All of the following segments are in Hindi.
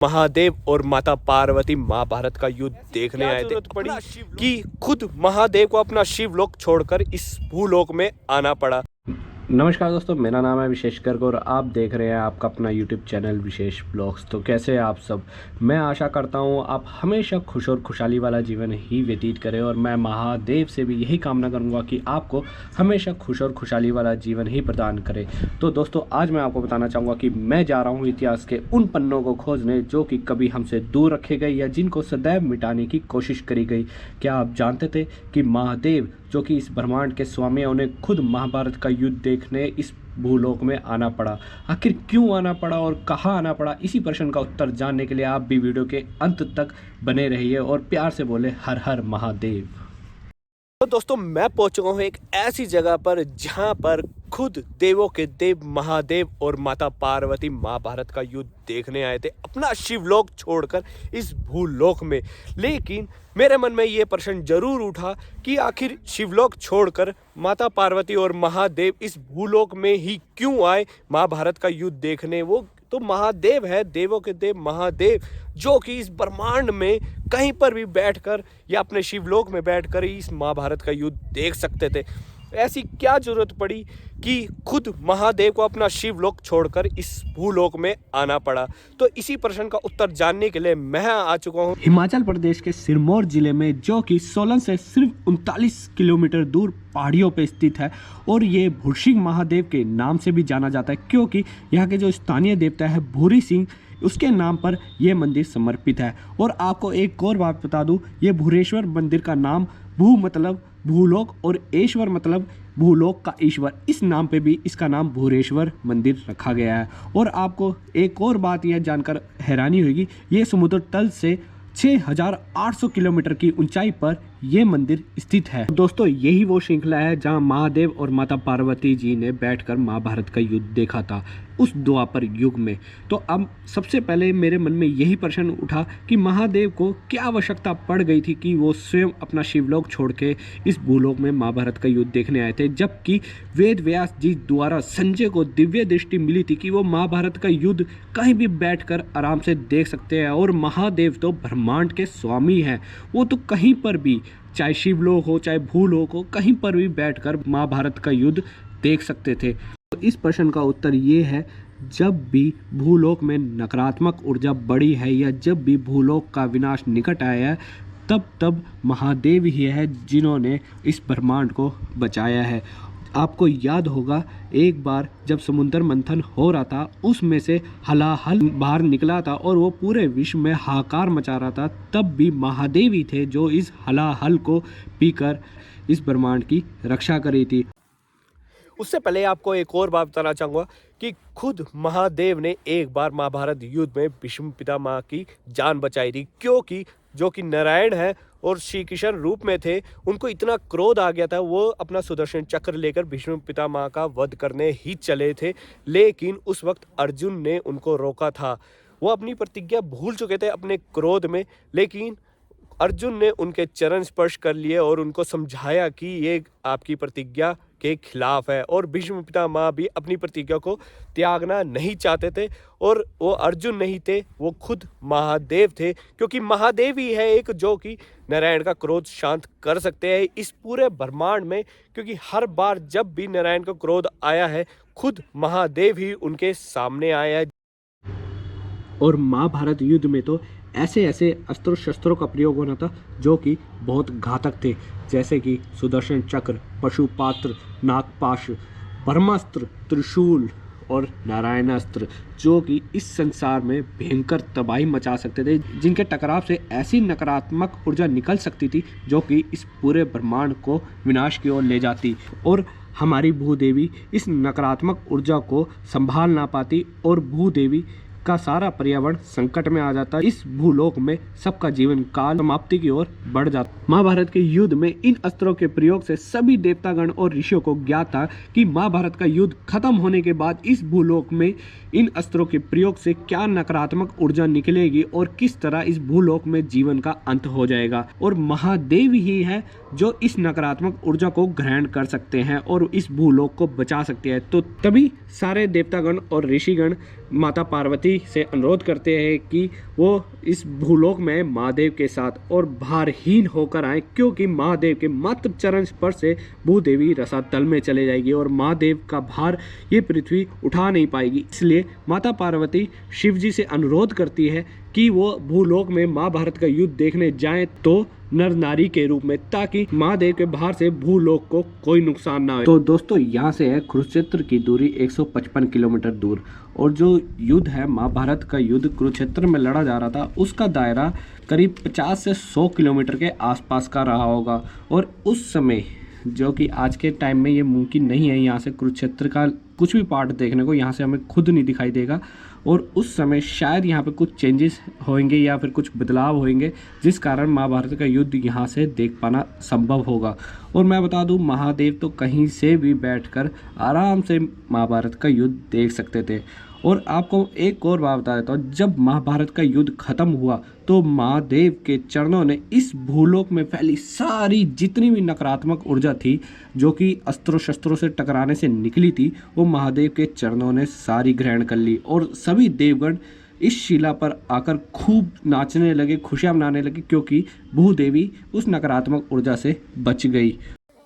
महादेव और माता पार्वती महाभारत का युद्ध देखने आए थे पड़ी कि खुद महादेव को अपना शिवलोक छोड़कर इस भूलोक में आना पड़ा। नमस्कार दोस्तों, मेरा नाम है विशेष गर्ग और आप देख रहे हैं आपका अपना YouTube चैनल विशेष ब्लॉग्स। तो कैसे हैं आप सब? मैं आशा करता हूं आप हमेशा खुश और खुशहाली वाला जीवन ही व्यतीत करें और मैं महादेव से भी यही कामना करूंगा कि आपको हमेशा खुश और खुशहाली वाला जीवन ही प्रदान करे। तो दोस्तों, आज मैं आपको बताना चाहूँगा कि मैं जा रहा हूँ इतिहास के उन पन्नों को खोजने जो कि कभी हमसे दूर रखे गए या जिनको सदैव मिटाने की कोशिश करी गई। क्या आप जानते थे कि महादेव जो कि इस ब्रह्मांड के स्वामी हैं, उन्हें खुद महाभारत का युद्ध देखने इस भूलोक में आना पड़ा? आखिर क्यों आना पड़ा और कहाँ आना पड़ा? इसी प्रश्न का उत्तर जानने के लिए आप भी वीडियो के अंत तक बने रहिए और प्यार से बोले हर हर महादेव। तो दोस्तों, मैं पहुंच चुका हूँ एक ऐसी जगह पर जहां पर खुद देवों के देव महादेव और माता पार्वती महाभारत का युद्ध देखने आए थे अपना शिवलोक छोड़कर इस भूलोक में। लेकिन मेरे मन में ये प्रश्न जरूर उठा कि आखिर शिवलोक छोड़कर माता पार्वती और महादेव इस भूलोक में ही क्यों आए महाभारत का युद्ध देखने। वो तो महादेव है, देवों के देव महादेव, जो कि इस ब्रह्मांड में कहीं पर भी बैठकर या अपने शिवलोक में बैठकर इस महाभारत का युद्ध देख सकते थे। ऐसी क्या जरूरत पड़ी कि खुद महादेव को अपना शिवलोक छोड़कर इस भूलोक में आना पड़ा? तो इसी प्रश्न का उत्तर जानने के लिए मैं आ चुका हूँ हिमाचल प्रदेश के सिरमौर जिले में, जो कि सोलन से सिर्फ 39 किलोमीटर दूर पहाड़ियों पर स्थित है। और ये भूरसिंह महादेव के नाम से भी जाना जाता है क्योंकि यहाँ के जो स्थानीय देवता है भूरी सिंह, उसके नाम पर यह मंदिर समर्पित है। और आपको एक और बात बता दूं, ये भूरेश्वर मंदिर का नाम भू मतलब भूलोक और ईश्वर मतलब भूलोक का ईश्वर, इस नाम पे भी इसका नाम भूरेश्वर मंदिर रखा गया है। और आपको एक और बात यह जानकर हैरानी होगी, ये समुद्र तल से 6800 किलोमीटर की ऊंचाई पर यह मंदिर स्थित है। दोस्तों, यही वो श्रृंखला है जहां महादेव और माता पार्वती जी ने बैठकर महाभारत का युद्ध देखा था उस द्वापर युग में। तो अब सबसे पहले मेरे मन में यही प्रश्न उठा कि महादेव को क्या आवश्यकता पड़ गई थी कि वो स्वयं अपना शिवलोक छोड़ के इस भूलोक में महाभारत का युद्ध देखने आए थे, जबकि वेद व्यास जी द्वारा संजय को दिव्य दृष्टि मिली थी कि वो महाभारत का युद्ध कहीं भी बैठकर आराम से देख सकते हैं। और महादेव तो ब्रह्मांड के स्वामी हैं, वो तो कहीं पर भी, चाहे शिवलोक हो चाहे भूलोक हो, कहीं पर भी बैठकर महाभारत का युद्ध देख सकते थे। तो इस प्रश्न का उत्तर ये है, जब भी भूलोक में नकारात्मक ऊर्जा बढ़ी है या जब भी भूलोक का विनाश निकट आया है, तब महादेव ही है जिन्होंने इस ब्रह्मांड को बचाया है। आपको याद होगा एक बार जब समुद्र मंथन हो रहा था, उसमें से हलाहल बाहर निकला था और वो पूरे विश्व में हाहाकार मचा रहा था, तब भी महादेव ही थे जो इस हलाहल को पीकर इस ब्रह्मांड की रक्षा करी थी। उससे पहले आपको एक और बात बताना चाहूँगा कि खुद महादेव ने एक बार महाभारत युद्ध में भीष्म पितामह की जान बचाई थी, क्योंकि जो कि नारायण है और श्री कृष्ण रूप में थे, उनको इतना क्रोध आ गया था, वो अपना सुदर्शन चक्र लेकर भीष्म पितामह का वध करने ही चले थे। लेकिन उस वक्त अर्जुन ने उनको रोका था। वो अपनी प्रतिज्ञा भूल चुके थे अपने क्रोध में, लेकिन अर्जुन ने उनके चरण स्पर्श कर लिए और उनको समझाया कि ये आपकी प्रतिज्ञा के खिलाफ है। और भीष्म पितामह भी अपनी प्रतिज्ञा को त्यागना नहीं चाहते थे। और वो अर्जुन नहीं थे, वो खुद महादेव थे, क्योंकि महादेव ही है एक जो कि नारायण का क्रोध शांत कर सकते हैं इस पूरे ब्रह्मांड में। क्योंकि हर बार जब भी नारायण का क्रोध आया है, खुद महादेव ही उनके सामने आया है। और महाभारत युद्ध में तो ऐसे ऐसे अस्त्र शस्त्रों का प्रयोग होना था जो कि बहुत घातक थे, जैसे कि सुदर्शन चक्र, पशुपात्र, नागपाश, ब्रह्मास्त्र, त्रिशूल और नारायणास्त्र, जो कि इस संसार में भयंकर तबाही मचा सकते थे, जिनके टकराव से ऐसी नकारात्मक ऊर्जा निकल सकती थी जो कि इस पूरे ब्रह्मांड को विनाश की ओर ले जाती। और हमारी भूदेवी इस नकारात्मक ऊर्जा को संभाल ना पाती और भूदेवी का सारा पर्यावरण संकट में आ जाता। इस भूलोक में सबका जीवन काल समाप्ति की ओर बढ़ जाता। महाभारत के युद्ध में इन अस्त्रों के प्रयोग से सभी देवतागण और ऋषियों को ज्ञात था कि महाभारत का युद्ध खत्म होने के बाद इस भूलोक में इन अस्त्रों के प्रयोग से क्या नकारात्मक ऊर्जा निकलेगी और किस तरह इस भूलोक में जीवन का अंत हो जाएगा। और महादेव ही है जो इस नकारात्मक ऊर्जा को ग्रहण कर सकते हैं और इस भूलोक को बचा सकते हैं। तो तभी सारे देवतागण और ऋषिगण माता पार्वती पार्वती से अनुरोध करते हैं कि वो इस भूलोक में महादेव के साथ और भारहीन होकर आए, क्योंकि महादेव के मात्र चरण स्पर्श से भूदेवी रसातल में चले जाएगी और महादेव का भार ये पृथ्वी उठा नहीं पाएगी। इसलिए माता पार्वती शिव जी से अनुरोध करती है कि वो भूलोक में महाभारत का युद्ध देखने जाएं, तो नर नारी के रूप में, ताकि महादेव के भार से भूलोक को कोई नुकसान ना हो। तो दोस्तों यहाँ से है कुरुक्षेत्र की दूरी 155 किलोमीटर दूर, और जो युद्ध है महाभारत का युद्ध कुरुक्षेत्र में लड़ा जा रहा था, उसका दायरा करीब 50 से 100 किलोमीटर के आसपास का रहा होगा। और उस समय, जो कि आज के टाइम में ये मुमकिन नहीं है यहाँ से कुरुक्षेत्र का कुछ भी पार्ट देखने को, यहाँ से हमें खुद नहीं दिखाई देगा। और उस समय शायद यहाँ पे कुछ चेंजेस होंगे या फिर कुछ बदलाव होंगे, जिस कारण महाभारत का युद्ध यहाँ से देख पाना संभव होगा। और मैं बता दूँ, महादेव तो कहीं से भी बैठकर आराम से महाभारत का युद्ध देख सकते थे। और आपको एक और बात बता देता हूँ, जब महाभारत का युद्ध खत्म हुआ तो महादेव के चरणों ने इस भूलोक में फैली सारी जितनी भी नकारात्मक ऊर्जा थी, जो कि अस्त्रों शस्त्रों से टकराने से निकली थी, वो महादेव के चरणों ने सारी ग्रहण कर ली। और सभी देवगण इस शिला पर आकर खूब नाचने लगे, खुशियाँ मनाने लगे, क्योंकि भूदेवी उस नकारात्मक ऊर्जा से बच गई।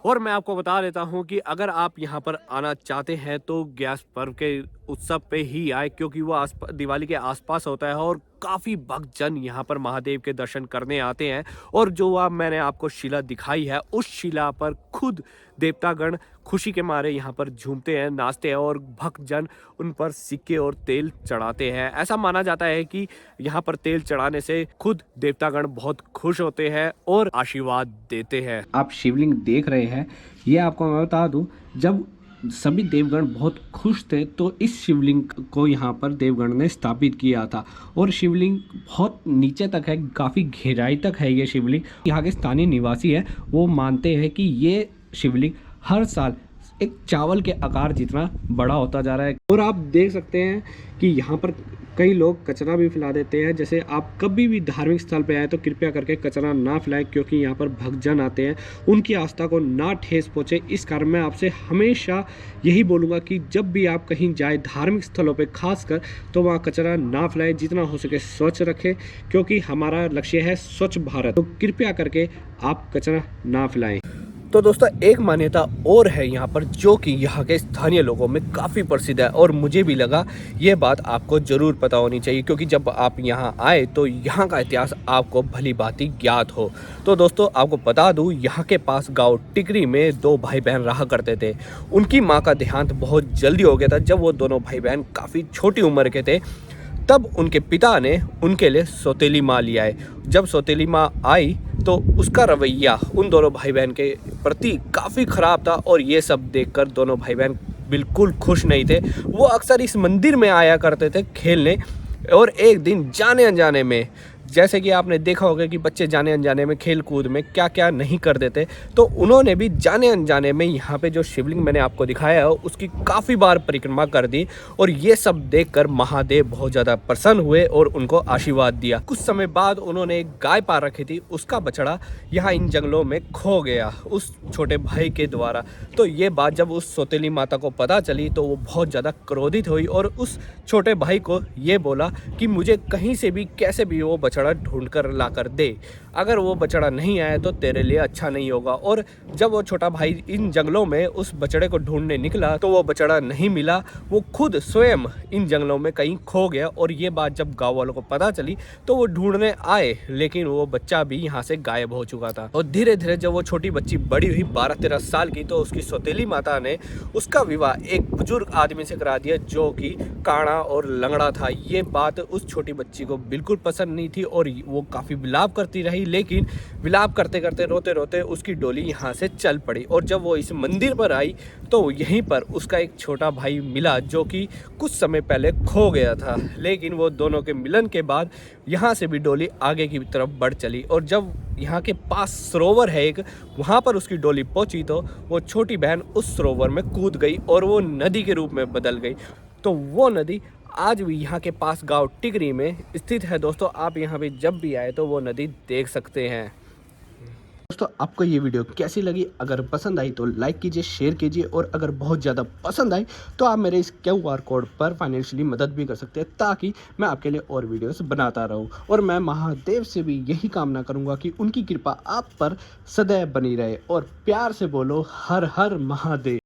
और मैं आपको बता देता हूँ कि अगर आप यहाँ पर आना चाहते हैं तो ग्यास पर्व के उत्सव पे ही आए, क्योंकि वो दिवाली के आसपास होता है और काफ़ी भक्तजन यहाँ पर महादेव के दर्शन करने आते हैं। और जो मैंने आपको शिला दिखाई है, उस शिला पर खुद देवतागण खुशी के मारे यहाँ पर झूमते हैं, नाचते हैं और भक्तजन उन पर सिक्के और तेल चढ़ाते हैं। ऐसा माना जाता है कि यहाँ पर तेल चढ़ाने से खुद देवतागण बहुत खुश होते हैं और आशीर्वाद देते हैं। आप शिवलिंग देख रहे हैं, ये आपको मैं बता दूं, जब सभी देवगण बहुत खुश थे तो इस शिवलिंग को यहाँ पर देवगण ने स्थापित किया था। और शिवलिंग बहुत नीचे तक है, काफ़ी गहराई तक है ये शिवलिंग। यहाँ के स्थानीय निवासी है, वो मानते हैं कि ये शिवलिंग हर साल एक चावल के आकार जितना बड़ा होता जा रहा है। और आप देख सकते हैं कि यहाँ पर कई लोग कचरा भी फैला देते हैं। जैसे आप कभी भी धार्मिक स्थल पे आए तो कृपया करके कचरा ना फैलाएं, क्योंकि यहाँ पर भक्तजन आते हैं, उनकी आस्था को ना ठेस पहुँचे। इस कारण मैं आपसे हमेशा यही बोलूँगा कि जब भी आप कहीं जाए धार्मिक स्थलों पे खासकर, तो वहाँ कचरा ना फैलाएं, जितना हो सके स्वच्छ रखें, क्योंकि हमारा लक्ष्य है स्वच्छ भारत। तो कृपया करके आप कचरा ना फैलाएं। तो दोस्तों, एक मान्यता और है यहाँ पर, जो कि यहाँ के स्थानीय लोगों में काफ़ी प्रसिद्ध है और मुझे भी लगा ये बात आपको ज़रूर पता होनी चाहिए, क्योंकि जब आप यहाँ आए तो यहाँ का इतिहास आपको भली भांति ज्ञात हो। तो दोस्तों, आपको बता दूँ, यहाँ के पास गांव टिकरी में 2 भाई बहन रहा करते थे। उनकी माँ का देहांत बहुत जल्दी हो गया था। जब वो दोनों भाई बहन काफ़ी छोटी उम्र के थे, तब उनके पिता ने उनके लिए सौतेली माँ लिया है। जब सौतेली माँ आई तो उसका रवैया उन दोनों भाई बहन के प्रति काफ़ी ख़राब था, और ये सब देखकर दोनों भाई बहन बिल्कुल खुश नहीं थे। वो अक्सर इस मंदिर में आया करते थे खेलने, और एक दिन जाने अनजाने में, जैसे कि आपने देखा होगा कि बच्चे जाने अनजाने में खेल कूद में क्या क्या नहीं कर देते, तो उन्होंने भी जाने अनजाने में यहाँ पे जो शिवलिंग मैंने आपको दिखाया है उसकी काफ़ी बार परिक्रमा कर दी। और ये सब देखकर महादेव बहुत ज़्यादा प्रसन्न हुए और उनको आशीर्वाद दिया। कुछ समय बाद उन्होंने एक गाय पा रखी थी, उसका बछड़ा यहाँ इन जंगलों में खो गया उस छोटे भाई के द्वारा। तो ये बात जब उस सौतेली माता को पता चली तो वो बहुत ज़्यादा क्रोधित हुई और उस छोटे भाई को ये बोला कि मुझे कहीं से भी कैसे भी वो बछड़ा ढूंढ कर ला कर दे। अगर वो बछड़ा नहीं आया तो तेरे लिए अच्छा नहीं होगा। और जब वो छोटा भाई इन जंगलों में उस बछड़े को ढूंढने निकला तो वो बछड़ा नहीं मिला। वो खुद स्वयं इन जंगलों में कहीं खो गया। और ये बात जब गांव वालों को पता चली तो वो ढूंढने आए, लेकिन वो बच्चा भी यहाँ से गायब हो चुका था। और धीरे धीरे जब वो छोटी बच्ची बड़ी हुई 12-13 साल की, तो उसकी सौतेली माता ने उसका विवाह एक बुजुर्ग आदमी से करा दिया, जो कि काड़ा और लंगड़ा था। ये बात उस छोटी बच्ची को बिल्कुल पसंद नहीं थी और वो काफ़ी विलाप करती रही, लेकिन विलाप करते करते रोते रोते उसकी डोली यहाँ से चल पड़ी। और जब वो इस मंदिर पर आई तो यहीं पर उसका एक छोटा भाई मिला, जो कि कुछ समय पहले खो गया था। लेकिन वो दोनों के मिलन के बाद यहाँ से भी डोली आगे की तरफ बढ़ चली। और जब यहाँ के पास सरोवर है एक, वहाँ पर उसकी डोली पहुँची तो वो छोटी बहन उस सरोवर में कूद गई और वो नदी के रूप में बदल गई। तो वो नदी आज भी यहाँ के पास गांव टिकरी में स्थित है। दोस्तों, आप यहाँ पे जब भी आए तो वो नदी देख सकते हैं। दोस्तों आपको ये वीडियो कैसी लगी? अगर पसंद आई तो लाइक कीजिए, शेयर कीजिए और अगर बहुत ज़्यादा पसंद आई तो आप मेरे इस QR कोड पर फाइनेंशियली मदद भी कर सकते हैं ताकि मैं आपके लिए और वीडियोस बनाता रहूं। और मैं महादेव से भी यही कामना करूंगा कि उनकी कृपा आप पर सदैव बनी रहे। और प्यार से बोलो हर हर महादेव।